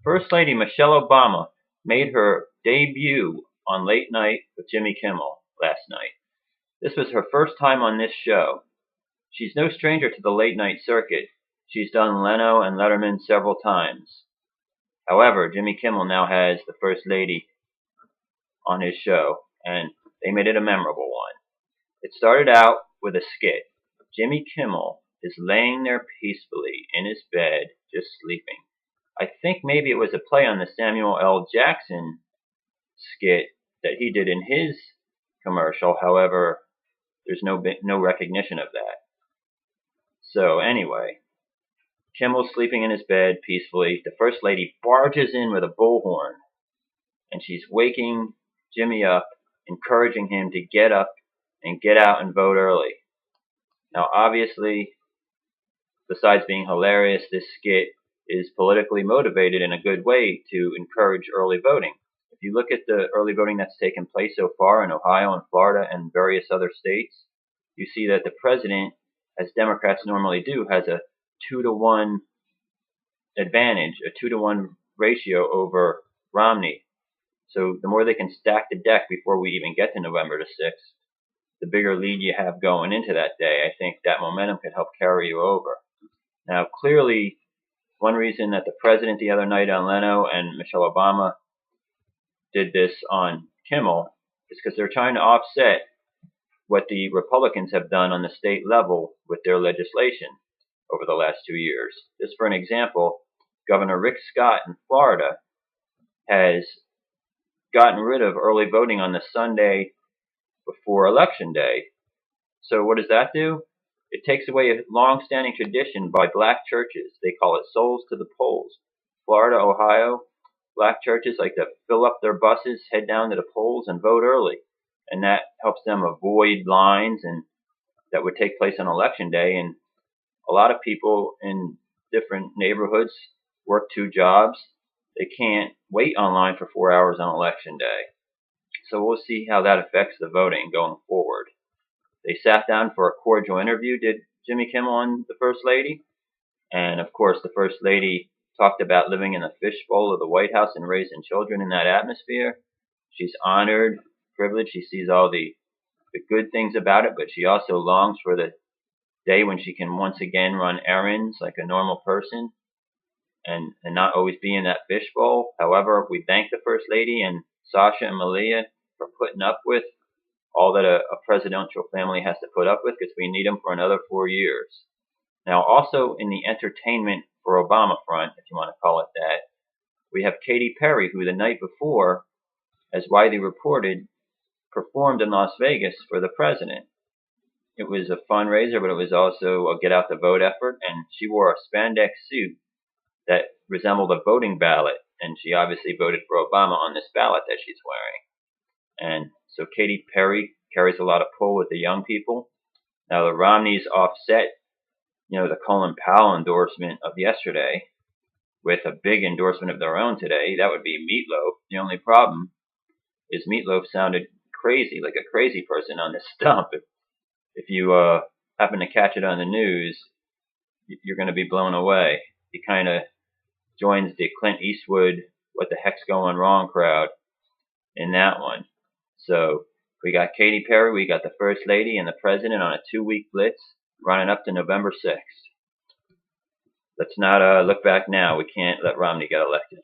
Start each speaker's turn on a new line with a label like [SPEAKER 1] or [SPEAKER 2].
[SPEAKER 1] First Lady Michelle Obama made her debut on Late Night with Jimmy Kimmel last night. This was her first time on this show. She's no stranger to the late night circuit. She's done Leno and Letterman several times. However, Jimmy Kimmel now has the First Lady on his show, and they made it a memorable one. It started out with a skit. Jimmy Kimmel is laying there peacefully in his bed, just sleeping. I think maybe it was a play on the Samuel L. Jackson skit that he did in his commercial. However, there's no recognition of that. So anyway, Kimmel's sleeping in his bed peacefully. The First Lady barges in with a bullhorn, and she's waking Jimmy up, encouraging him to get up and get out and vote early. Now, obviously, besides being hilarious, this skit is politically motivated in a good way to encourage early voting. If you look at the early voting that's taken place so far in Ohio and Florida and various other states, you see that the president, as Democrats normally do, has a 2-to-1 advantage, a 2-to-1 ratio over Romney. So the more they can stack the deck before we even get to November the 6th, the bigger lead you have going into that day. I think that momentum could help carry you over. Now, clearly, one reason that the president the other night on Leno and Michelle Obama did this on Kimmel is because they're trying to offset what the Republicans have done on the state level with their legislation over the last 2 years. Just for an example, Governor Rick Scott in Florida has gotten rid of early voting on the Sunday before Election Day. So what does that do? It takes away a long-standing tradition by black churches. They call it Souls to the Polls. Florida, Ohio, black churches like to fill up their buses, head down to the polls, and vote early. And that helps them avoid lines and that would take place on Election Day. And a lot of people in different neighborhoods work 2 jobs. They can't wait online for 4 hours on Election Day. So we'll see how that affects the voting going forward. They sat down for a cordial interview, did Jimmy Kimmel and the First Lady. And of course, the First Lady talked about living in the fishbowl of the White House and raising children in that atmosphere. She's honored, privileged. She sees all the good things about it, but she also longs for the day when she can once again run errands like a normal person and not always be in that fishbowl. However, we thank the First Lady and Sasha and Malia for putting up with all that a presidential family has to put up with, because we need them for another 4 years. Now, also in the entertainment for Obama front, if you want to call it that, we have Katy Perry, who the night before, as widely reported, performed in Las Vegas for the president. It was a fundraiser, but it was also a get out the vote effort, and she wore a spandex suit that resembled a voting ballot, and she obviously voted for Obama on this ballot that she's wearing. And so Katy Perry carries a lot of pull with the young people. Now the Romneys offset, the Colin Powell endorsement of yesterday with a big endorsement of their own today. That would be Meatloaf. The only problem is Meatloaf sounded crazy, like a crazy person on this stump. If you happen to catch it on the news, you're going to be blown away. He kind of joins the Clint Eastwood "What the heck's going wrong" crowd in that one. So we got Katy Perry, we got the First Lady, and the President on a 2-week blitz running up to November 6th. Let's not look back now. We can't let Romney get elected.